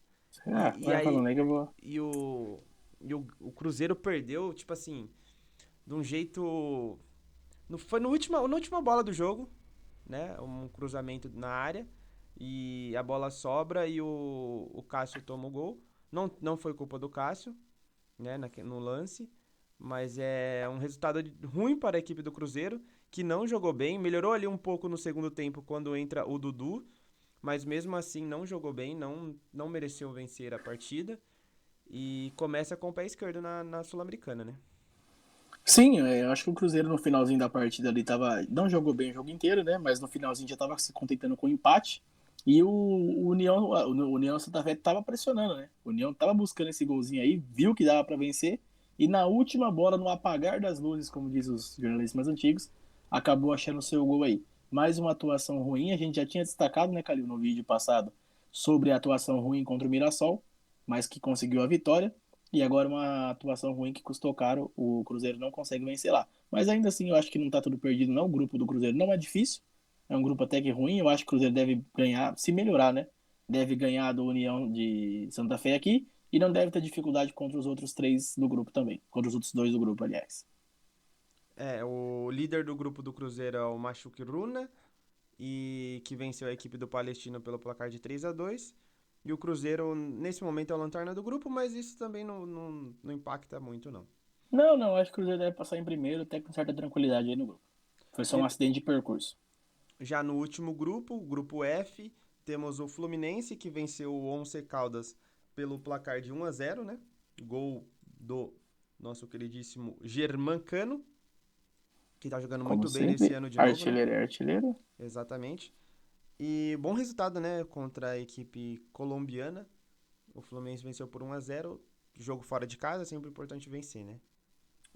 Ah, E vai aí, falando aí que eu vou. o Cruzeiro perdeu, tipo assim, de um jeito. Foi na última bola do jogo, né? Um cruzamento na área. E a bola sobra e o Cássio toma o gol. Não foi culpa do Cássio, né? No lance. Mas é um resultado ruim para a equipe do Cruzeiro, que não jogou bem. Melhorou ali um pouco no segundo tempo quando entra o Dudu. Mas mesmo assim não jogou bem, não mereceu vencer a partida. E começa com o pé esquerdo na Sul-Americana, né? Sim, eu acho que o Cruzeiro no finalzinho da partida ali tava. Não jogou bem o jogo inteiro, né? Mas no finalzinho já tava se contentando com o empate. E o União Santa Fé tava pressionando, né? O União tava buscando esse golzinho aí, viu que dava para vencer. E na última bola, no apagar das luzes, como diz os jornalistas mais antigos, acabou achando o seu gol aí. Mais uma atuação ruim, a gente já tinha destacado, né, Calil, no vídeo passado, sobre a atuação ruim contra o Mirassol, mas que conseguiu a vitória. E agora uma atuação ruim que custou caro, o Cruzeiro não consegue vencer lá. Mas ainda assim, eu acho que não tá tudo perdido, não. O grupo do Cruzeiro não é difícil. É um grupo até que ruim. Eu acho que o Cruzeiro deve ganhar, se melhorar, né? Deve ganhar do União de Santa Fé aqui. E não deve ter dificuldade contra os outros três do grupo também. Contra os outros dois do grupo, aliás. O líder do grupo do Cruzeiro é o Machuque Runa, e que venceu a equipe do Palestino pelo placar de 3-2. E o Cruzeiro, nesse momento, é o lanterna do grupo, mas isso também não impacta muito, não. Não, não. Acho que o Cruzeiro deve passar em primeiro, até com certa tranquilidade aí no grupo. Foi só um E acidente de percurso. já no último grupo, o grupo F, temos o Fluminense, que venceu o Once Caldas pelo placar de 1-0, né? Gol do nosso queridíssimo Germancano, que tá jogando Como muito bem nesse sempre, ano de novo, né? artilheiro é artilheiro. Exatamente. E bom resultado, né? Contra a equipe colombiana. O Fluminense venceu por 1-0. Jogo fora de casa, sempre importante vencer, né?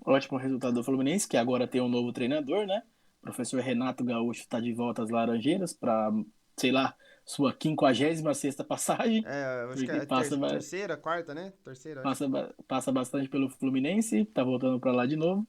Ótimo resultado do Fluminense, que agora tem um novo treinador, né? O professor Renato Gaúcho está de volta às Laranjeiras para, sei lá, sua 56ª passagem, Eu acho que é porque a terceira, quarta, né? Terceira, acho. passa bastante pelo Fluminense, está voltando para lá de novo.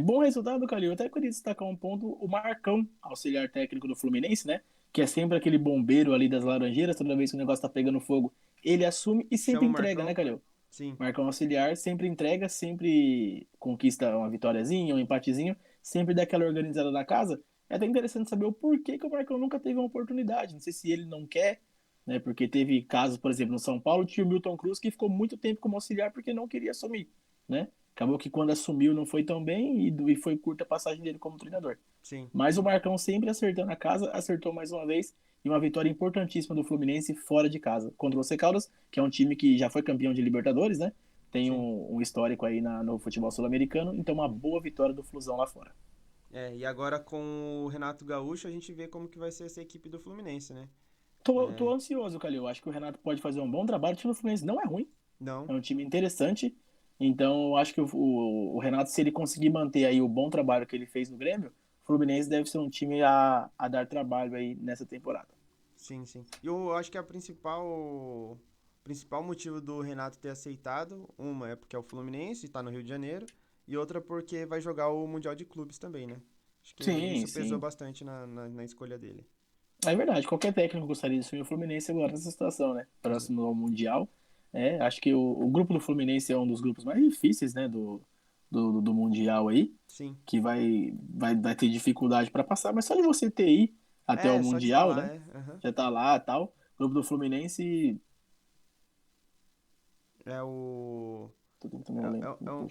Bom resultado, Calil. Eu até queria destacar um ponto, o Marcão, auxiliar técnico do Fluminense, né? Que é sempre aquele bombeiro ali das Laranjeiras, toda vez que o negócio tá pegando fogo, ele assume e sempre Chama o entrega, né, Marcão. Calil? Sim. Marcão auxiliar sempre entrega, sempre conquista uma vitóriazinha, um empatezinho, sempre dá aquela organizada na casa. É até interessante saber o porquê que o Marcão nunca teve uma oportunidade. Não sei se ele não quer, né? Porque teve casos, por exemplo, no São Paulo, tinha o Milton Cruz que ficou muito tempo como auxiliar porque não queria assumir, né? Acabou que quando assumiu não foi tão bem e foi curta a passagem dele como treinador. Sim. Mas o Marcão sempre acertando a casa, acertou mais uma vez e uma vitória importantíssima do Fluminense fora de casa contra o Você Caldas, que é um time que já foi campeão de Libertadores, né? Tem Sim. um histórico aí no futebol sul-americano, então uma boa vitória do Flusão lá fora. E agora com o Renato Gaúcho a gente vê como que vai ser essa equipe do Fluminense, né? Tô ansioso, Calil. Acho que o Renato pode fazer um bom trabalho. O time do Fluminense não é ruim, Não, é um time interessante. Então, acho que o Renato, se ele conseguir manter aí o bom trabalho que ele fez no Grêmio, o Fluminense deve ser um time a dar trabalho aí nessa temporada. sim, sim. E eu acho que a principal motivo do Renato ter aceitado, uma é porque é o Fluminense, tá no Rio de Janeiro, e outra porque vai jogar o Mundial de Clubes também, né? Acho que Sim, isso pesou sim. bastante na escolha dele. É verdade, qualquer técnico gostaria de assumir o Fluminense agora nessa situação, né? Exa- Próximo ao Mundial. Acho que o grupo do Fluminense é um dos grupos mais difíceis, né? Do Mundial aí, Sim. que vai ter dificuldade para passar, mas só de você ter ir até o Só de estar Mundial, lá, né? aham. Já tá lá e tal. O grupo do Fluminense. É o. Tô tentando É, lembrar. é, é um,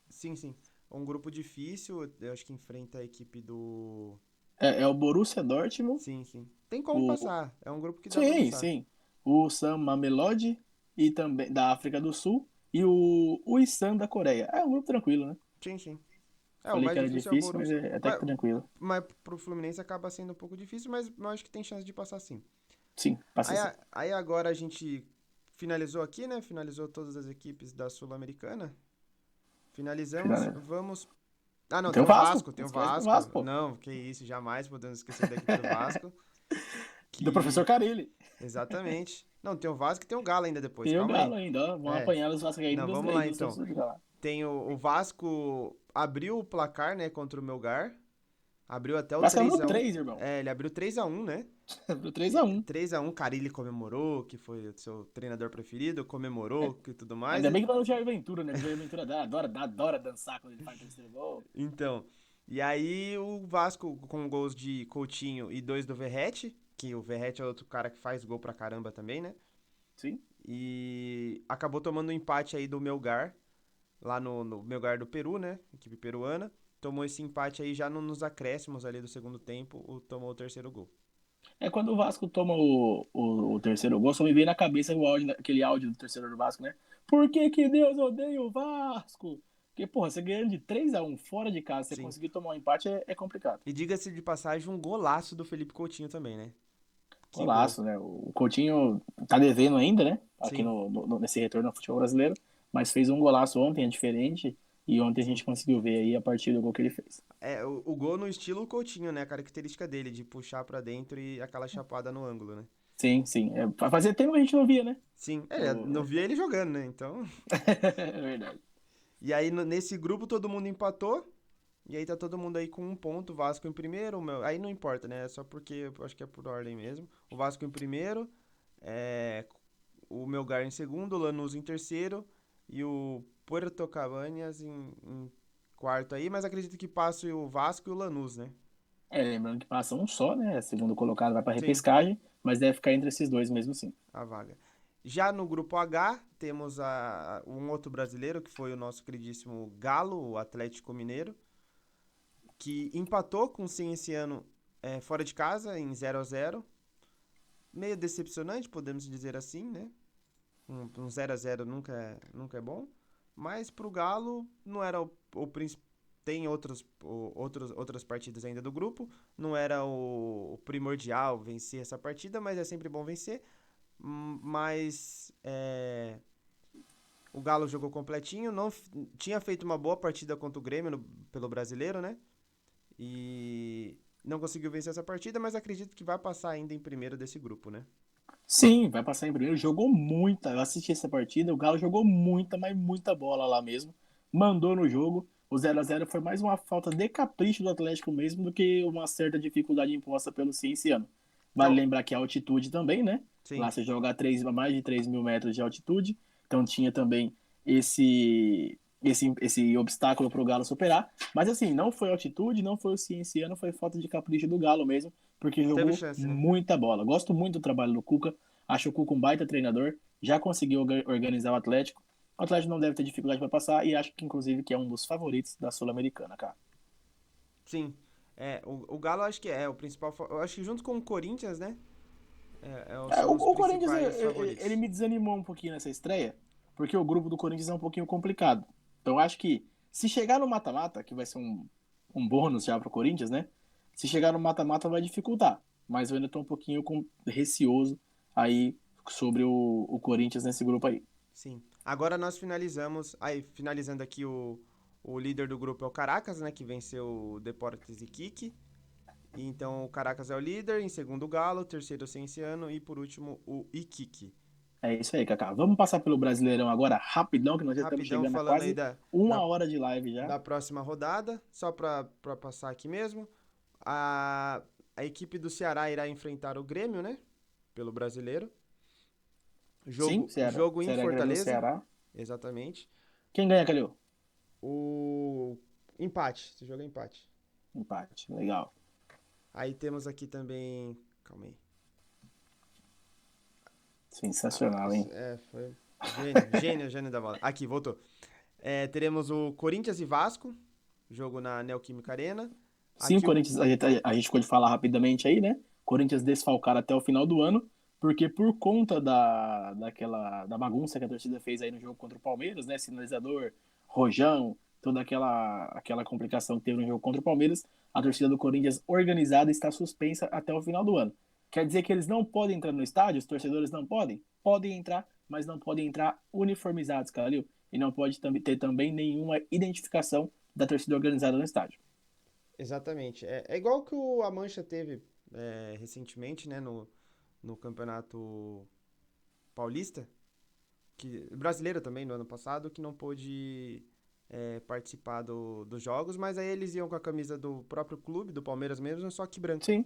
sim, sim. É um grupo difícil, eu acho que enfrenta a equipe do. É o Borussia Dortmund, Sim, sim. Tem como o. passar. É um grupo que dá pra Sim, passar. sim. O Sam Mamelodi e também da África do Sul e o Ulsan da Coreia. É um grupo tranquilo, né? Sim, sim. O Falei mais que era difícil é o difícil, mas Borussia. é até que Mas, tranquilo. mas pro Fluminense acaba sendo um pouco difícil, mas eu acho que tem chance de passar sim. Sim, passa Aí, sim. aí agora a gente finalizou aqui, né? Finalizou todas as equipes da Sul-Americana. Finalizamos, Final. vamos. Ah, não, Tem tem o o Vasco, Vasco, tem não o esquece do Vasco. Vasco, pô. Não, que isso, jamais podemos esquecer da equipe do Vasco. Do professor Que. Carilli. Exatamente. Não, tem o Vasco e tem o Galo ainda depois, Tem o calma aí. Galo ainda, ó. Vão É. apanhar os Não, vascaínos vamos aí lá dos então. torcedores de lá. Tem o Vasco abriu o placar, né, contra o Melgar. Abriu até O o Vasco tava três no a um. 3, irmão. É, ele abriu 3-1, né? Pro 3-1. 3-1, Carille comemorou, que foi o seu treinador preferido, comemorou e tudo mais. Ainda bem que não é o Jair Ventura, né? O Jair Ventura adora dançar quando ele faz o terceiro gol. Então, e aí o Vasco com gols de Coutinho e 2 do Verratti, que o Verratti é outro cara que faz gol pra caramba também, né? Sim. E acabou tomando um empate aí do Melgar, lá no Melgar do Peru, né? Equipe peruana. Tomou esse empate aí já nos acréscimos ali do segundo tempo, tomou o terceiro gol. É quando o Vasco toma o terceiro gol, só me veio na cabeça aquele áudio do torcedor do Vasco, né? Por que que Deus odeia o Vasco? Porque, porra, você ganhando de 3-1 fora de casa, você Sim. conseguir tomar um empate é complicado. E diga-se de passagem, um golaço do Felipe Coutinho também, né? Que gol. Golaço, né? O Coutinho tá devendo ainda, né? Aqui Sim. nesse retorno ao futebol brasileiro, mas fez um golaço ontem, é diferente, e ontem a Sim. gente conseguiu ver aí a partir do gol que ele fez. É, o gol no estilo Coutinho, né? A característica dele, de puxar pra dentro e aquela chapada no ângulo, né? Sim, sim. Fazia tempo que a gente não via, né? Sim, não O- via ele jogando, né? Então. É verdade. E aí nesse grupo todo mundo empatou. E aí tá todo mundo aí com um ponto. Vasco em primeiro. Aí não importa, né? É só porque eu acho que é por ordem mesmo. O Vasco em primeiro. É, o Melgar em segundo. O Lanús em terceiro. E o Puerto Cabañas em quarto aí. Mas acredito que passe o Vasco e o Lanús, né? Lembrando que passa um só, né? Segundo colocado vai para Sim, repescagem, mas deve ficar entre esses dois mesmo sim. a vaga. Já no grupo H, temos um outro brasileiro, que foi o nosso queridíssimo Galo, o Atlético Mineiro, que empatou com o Cienciano fora de casa, em 0-0. Meio decepcionante, podemos dizer assim, né? Um 0-0 nunca é bom. Mas pro Galo, não era o principal. Tem outras partidas ainda do grupo. Não era o primordial vencer essa partida, mas é sempre bom vencer. Mas o Galo jogou completinho, não tinha feito uma boa partida contra o Grêmio pelo Brasileiro, né? E não conseguiu vencer essa partida, mas acredito que vai passar ainda em primeiro desse grupo, né? Sim, vai passar em primeiro. Jogou muita. Eu assisti essa partida. O Galo jogou muita, mas muita bola lá mesmo. Mandou no jogo. O 0-0 foi mais uma falta de capricho do Atlético mesmo do que uma certa dificuldade imposta pelo Cienciano. Vale Então, lembrar que a altitude também, né? Lá sim. você joga a mais de 3 mil metros de altitude. Então tinha também esse obstáculo para o Galo superar. Mas assim, não foi altitude, não foi o Cienciano, foi falta de capricho do Galo mesmo, porque Teve jogou chance, né? muita bola. Gosto muito do trabalho do Cuca. Acho o Cuca um baita treinador. Já conseguiu organizar o Atlético. O Atlético não deve ter dificuldade para passar e acho que, inclusive, que é um dos favoritos da Sul-Americana, cara. Sim. O Galo acho que é o principal. Eu acho que junto com o Corinthians, né? São os O Corinthians, principais ele favoritos. me desanimou um pouquinho nessa estreia, porque o grupo do Corinthians é um pouquinho complicado. Então, acho que se chegar no mata-mata, que vai ser um bônus já pro Corinthians, né? Se chegar no mata-mata vai dificultar. Mas eu ainda tô um pouquinho receoso aí sobre o Corinthians nesse grupo aí. Sim. Agora nós finalizamos. Aí, finalizando aqui, o líder do grupo é o Caracas, né? Que venceu o Deportes Iquique. E então o Caracas é o líder, em segundo o Galo, terceiro o Cienciano e por último o Iquique. É isso aí, Kaká. Vamos passar pelo Brasileirão agora, rapidão, que nós já estamos Rapidão chegando a falando aí quase uma da, hora de live já. da próxima rodada, só pra passar aqui mesmo. A, a equipe do Ceará irá enfrentar o Grêmio, né? Pelo brasileiro. Sim, Ceará. Jogo em Ceará Grêmio Fortaleza, Ceará. exatamente. Quem ganha, Calil? O empate, esse jogo é empate. Empate. Legal. Aí temos aqui também. Calma aí. Sensacional, hein? Foi. Gênio da bola. Aqui, voltou. Teremos o Corinthians e Vasco, jogo na Neoquímica Arena. Sim, o Aqui o. Corinthians, a gente pode falar rapidamente aí, né? Corinthians desfalcado até o final do ano, porque por conta da bagunça que a torcida fez aí no jogo contra o Palmeiras, né? Sinalizador, Rojão, toda aquela complicação que teve no jogo contra o Palmeiras, a torcida do Corinthians organizada está suspensa até o final do ano. Quer dizer que eles não podem entrar no estádio? Os torcedores não podem? Podem entrar, mas não podem entrar uniformizados, Calil. E não pode ter também nenhuma identificação da torcida organizada no estádio. Exatamente. É igual que a Mancha teve recentemente, né, no Campeonato Paulista, brasileiro também, no ano passado, que não pôde participar dos jogos, mas aí eles iam com a camisa do próprio clube, do Palmeiras mesmo, só que branca. Sim,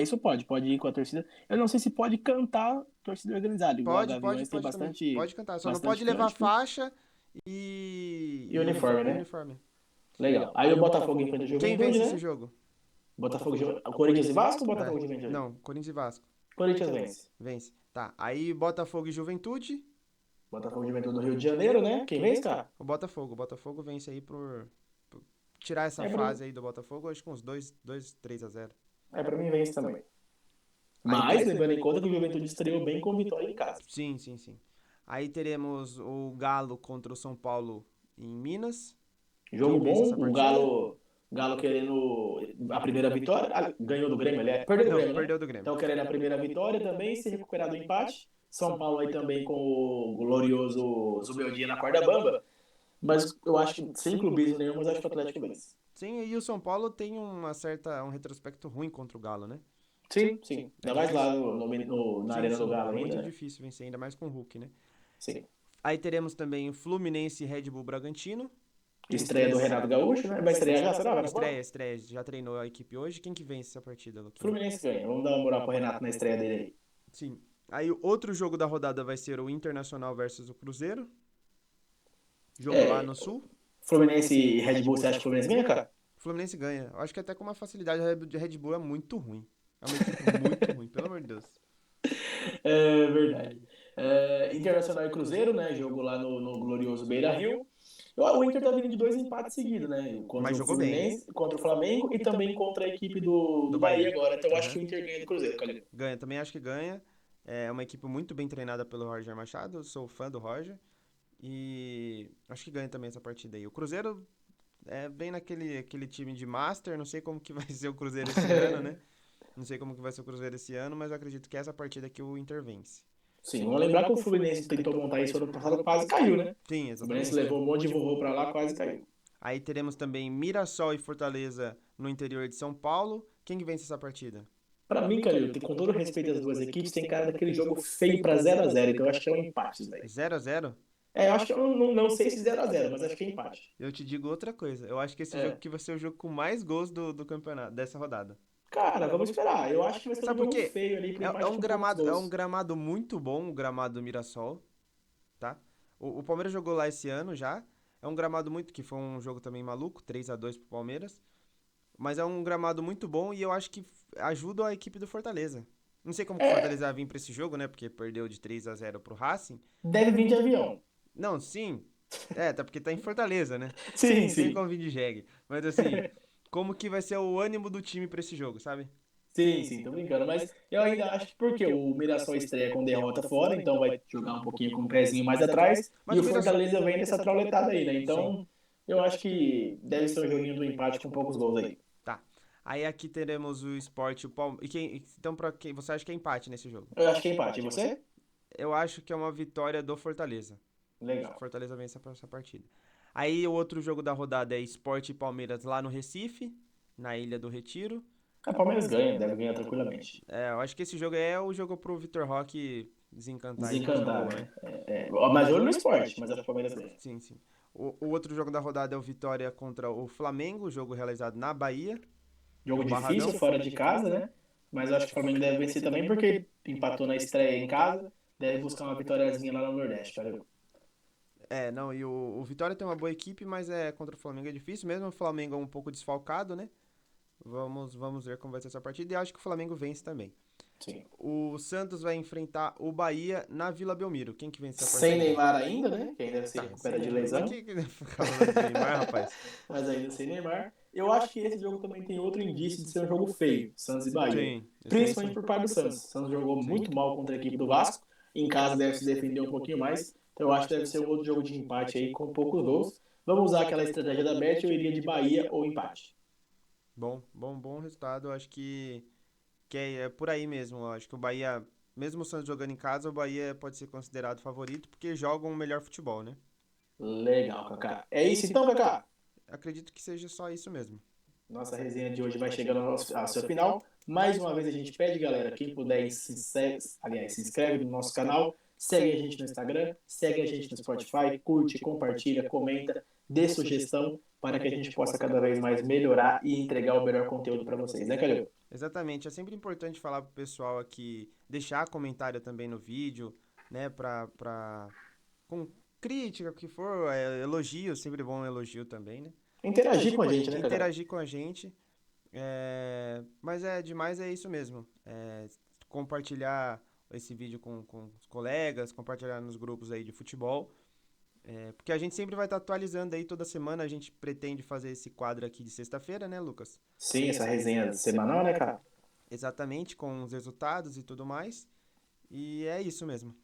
isso pode ir com a torcida. Eu não sei se pode cantar torcida organizada, igual a Gaviões tem Pode também. bastante, Pode cantar, só não bastante pode levar cântico. faixa e Uniforme, né? uniforme. Legal. Aí o Botafogo enfrenta o Quem Juventude, vence né? esse jogo? Corinthians e Vasco ou Botafogo e Juventude? Não, Corinthians e Vasco. Corinthians vence. Vence. Tá, aí Botafogo e Juventude. Botafogo e Juventude do Rio de Janeiro, né? Quem vence, cara? O Botafogo vence aí por tirar essa pra fase aí do Botafogo, acho que uns 3-0. Pra mim vence também. Mas, levando em conta que o Juventude estreou bem com vitória em casa. Sim. Aí teremos o Galo contra o São Paulo em Minas. Jogo bom, o Galo querendo a primeira vitória. Ganhou do Grêmio, aliás. Perdeu do Grêmio, né? Perdeu do Grêmio. Então querendo a primeira vitória também, se recuperar do empate. São Paulo aí também com o glorioso Zubeldia na corda bamba. Mas eu acho que sem clubismo nenhum, mas acho que o Atlético vence. Sim, e o São Paulo tem um retrospecto ruim contra o Galo, né? Sim. Ainda mais lá na Arena do Galo ainda. Muito difícil vencer, ainda mais com o Hulk, né? Sim. Aí teremos também Fluminense e Red Bull Bragantino. Estreia do Renato Gaúcho, né? Vai estrear já, será? Estreia. Já treinou a equipe hoje. Quem que vence essa partida, Luquinha? Fluminense ganha. Vamos dar uma moral pro Renato na estreia dele aí. Sim. Aí o outro jogo da rodada vai ser o Internacional versus o Cruzeiro. Jogo lá no Sul. Fluminense e Red Bull, você acha que o Fluminense ganha, cara? Fluminense ganha. Eu acho que até com uma facilidade. A Red Bull é muito ruim. É uma equipe muito ruim, pelo amor de Deus. É verdade. Internacional e Cruzeiro, né? Jogo lá no glorioso Beira-Rio. O Inter tá vindo de 2 empates seguidos, né? Contra o Fluminense, contra o Flamengo e também contra a equipe do Bahia agora. Então eu acho que o Inter ganha do Cruzeiro, Calil. Ganha, também acho que ganha. É uma equipe muito bem treinada pelo Roger Machado. Eu sou fã do Roger. E acho que ganha também essa partida aí. O Cruzeiro é bem aquele time de Master. Não sei como que vai ser o Cruzeiro esse ano, né? Não sei como que vai ser o Cruzeiro esse ano, mas eu acredito que essa partida que o Inter vence. Sim, vamos lembrar que o Fluminense tentou montar isso ano passado, quase caiu, né? Sim, exatamente. O Fluminense levou um monte de vovô pra lá, quase caiu. Aí teremos também Mirassol e Fortaleza no interior de São Paulo. Quem que vence essa partida? Pra mim, Calil, com todo respeito às duas equipes, tem cara daquele jogo feio pra 0x0, então eu acho que é um empate isso daí. 0x0? Eu acho que eu não sei se 0x0, mas acho que é empate. Eu te digo outra coisa. Eu acho que esse jogo que vai ser o jogo com mais gols do campeonato, dessa rodada. Cara, vamos esperar. Eu acho que vai ser um jogo feio ali pro empate é um gramado muito bom, o gramado do Mirassol, tá? O Palmeiras jogou lá esse ano já. É um gramado que foi um jogo também maluco, 3-2 pro Palmeiras. Mas é um gramado muito bom e eu acho que ajuda a equipe do Fortaleza. Não sei como que o Fortaleza vai vir pra esse jogo, né? Porque perdeu de 3-0 pro Racing. Deve vir de avião. Não, sim. Até porque tá em Fortaleza, né? Sim. Tem como vir de jegue. Mas assim, como que vai ser o ânimo do time pra esse jogo, sabe? Sim, tô brincando. Mas eu ainda acho que porque o Mirassol estreia com derrota fora, então vai jogar um pouquinho com o pezinho mais atrás. Mas e o Fortaleza vem nessa trauletada aí, né? Então eu acho que deve ser um joguinho do empate com poucos gols aí. Tá. Aí aqui teremos o Sport e o Palmeiras. Então, pra quem você acha que é empate nesse jogo? Eu acho que é empate. E você? Eu acho que é uma vitória do Fortaleza. Legal. O Fortaleza vence essa partida. Aí o outro jogo da rodada é Sport e Palmeiras lá no Recife, na Ilha do Retiro. O Palmeiras ganha, deve ganhar tranquilamente. Eu acho que esse jogo é o jogo pro Vitor Roque desencantar. Né? Mas olho no Sport, mas acho que o Palmeiras ganha. Sim. O outro jogo da rodada é o Vitória contra o Flamengo, jogo realizado na Bahia. Jogo difícil, fora de casa, né? Mas eu acho que o Flamengo deve vencer também porque empatou na estreia em casa, deve buscar uma vitóriazinha lá no Nordeste, valeu. Não, e o Vitória tem uma boa equipe, mas contra o Flamengo é difícil, mesmo o Flamengo é um pouco desfalcado, né? Vamos ver como vai ser essa partida e acho que o Flamengo vence também. Sim. O Santos vai enfrentar o Bahia na Vila Belmiro. Quem que vence essa partida? Sem Neymar ainda, né? Que ainda se recupera de lesão. Neymar, rapaz. Mas ainda sem Neymar. Eu acho que esse jogo também tem outro indício de ser um jogo feio, Santos e Bahia. Sim, principalmente por parte do Santos. O Santos jogou muito mal contra a equipe do Vasco. Em casa deve se defender um pouquinho mais. Então eu acho que deve ser um outro jogo de empate aí com poucos gols. Vamos usar aquela estratégia da Bet, eu iria de Bahia ou empate. Bom resultado. Eu acho que é por aí mesmo. Eu acho que o Bahia, mesmo o Santos jogando em casa, o Bahia pode ser considerado favorito porque jogam o melhor futebol, né? Legal, Kaká. É isso então, Kaká? Acredito que seja só isso mesmo. Nossa resenha de hoje vai chegando ao seu final. Mais uma vez a gente pede, galera, quem puder, se inscreve no nosso canal, segue a gente no Instagram, segue a gente no Spotify, curte, compartilha, comenta, dê sugestão para que a gente possa cada vez mais melhorar e entregar o melhor conteúdo para vocês, né, Calil? Exatamente. É sempre importante falar pro pessoal aqui, deixar comentário também no vídeo, né? Com crítica, o que for, elogio, sempre bom um elogio também, né? Interagir com a gente, né, Kaká? Interagir com a gente. Mas demais é isso mesmo. Compartilhar esse vídeo com os colegas, compartilhar nos grupos aí de futebol. Porque a gente sempre vai estar atualizando aí toda semana. A gente pretende fazer esse quadro aqui de sexta-feira, né, Lucas? Sim, essa resenha semanal, né, cara? Exatamente, com os resultados e tudo mais. E é isso mesmo.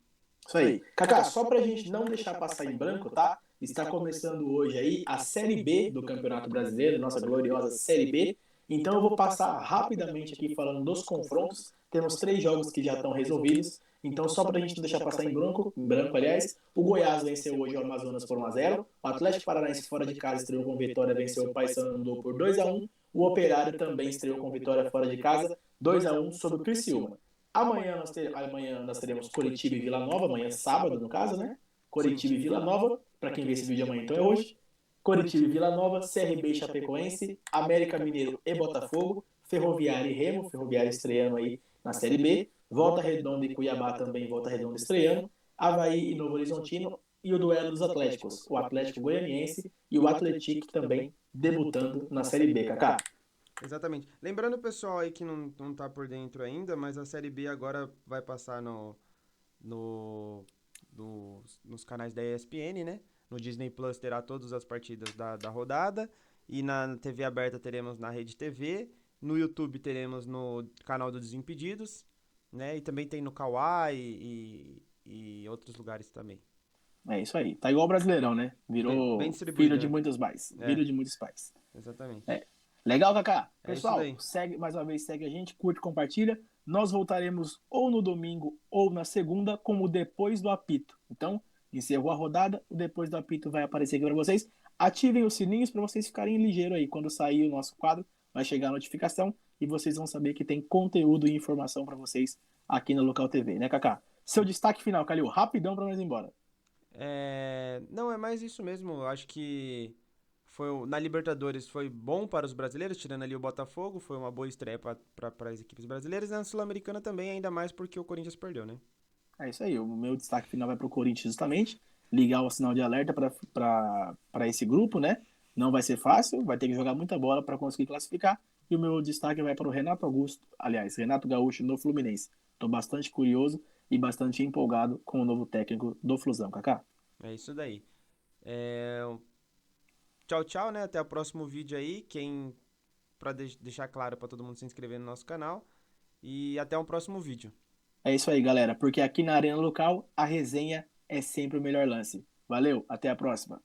Isso aí. Kaká, só pra gente não deixar passar em branco, tá? Está começando hoje aí a Série B do Campeonato Brasileiro, nossa gloriosa Série B. Então eu vou passar rapidamente aqui falando dos confrontos. Temos 3 jogos que já estão resolvidos. Então, só para a gente não deixar passar em branco, aliás, o Goiás venceu hoje o Amazonas por 1-0. O Atlético Paranaense fora de casa estreou com vitória, venceu o Paysandu por 2-1. O Operário também estreou com vitória fora de casa, 2-1 sobre o Criciúma. Amanhã nós teremos Coritiba e Vila Nova, amanhã sábado, no caso, né? Coritiba e Vila Nova, para quem vê esse vídeo amanhã, então é hoje. Coritiba e Vila Nova, CRB e Chapecoense, América Mineiro e Botafogo, Ferroviária e Remo, Ferroviária estreando aí na Série B, Volta Redonda e Cuiabá também, Volta Redonda estreando, Avaí e Novo Horizontino e o duelo dos Atléticos, o Atlético Goianiense e o Atlético também debutando na Série B, Kaká. Exatamente. Lembrando o pessoal aí que não tá por dentro ainda, mas a Série B agora vai passar no, nos canais da ESPN, né? No Disney Plus terá todas as partidas da rodada. E na TV aberta teremos na Rede TV. No YouTube teremos no canal do Desimpedidos, né? E também tem no Kawai e outros lugares também. É isso aí. Tá igual o Brasileirão, né? Bem Virou filho distribuído, de né? muitos pais. É, Filho de muitos pais. exatamente. É. Legal, Kaká? É isso Pessoal, daí. segue mais uma vez, segue a gente, curte, compartilha. Nós voltaremos ou no domingo ou na segunda, como depois do apito. Então, encerrou a rodada, o depois do apito vai aparecer aqui para vocês. Ativem os sininhos para vocês ficarem ligeiros aí. Quando sair o nosso quadro, vai chegar a notificação e vocês vão saber que tem conteúdo e informação para vocês aqui no Local TV, né, Kaká? Seu destaque final, Calil, rapidão para nós ir embora. Não, é mais isso mesmo. Eu acho que na Libertadores foi bom para os brasileiros, tirando ali o Botafogo. Foi uma boa estreia para as equipes brasileiras. E na Sul-Americana também, ainda mais porque o Corinthians perdeu, né? É isso aí. O meu destaque final vai para o Corinthians justamente. Ligar o sinal de alerta para esse grupo, né? Não vai ser fácil, vai ter que jogar muita bola para conseguir classificar. E o meu destaque vai para o Renato Augusto, aliás, Renato Gaúcho no Fluminense. Estou bastante curioso e bastante empolgado com o novo técnico do Flusão, Kaká. É isso daí. É, Tchau, tchau, né? Até o próximo vídeo aí. Para deixar claro para todo mundo se inscrever no nosso canal. E até o próximo vídeo. É isso aí, galera, porque aqui na Arena Local a resenha é sempre o melhor lance. Valeu, até a próxima.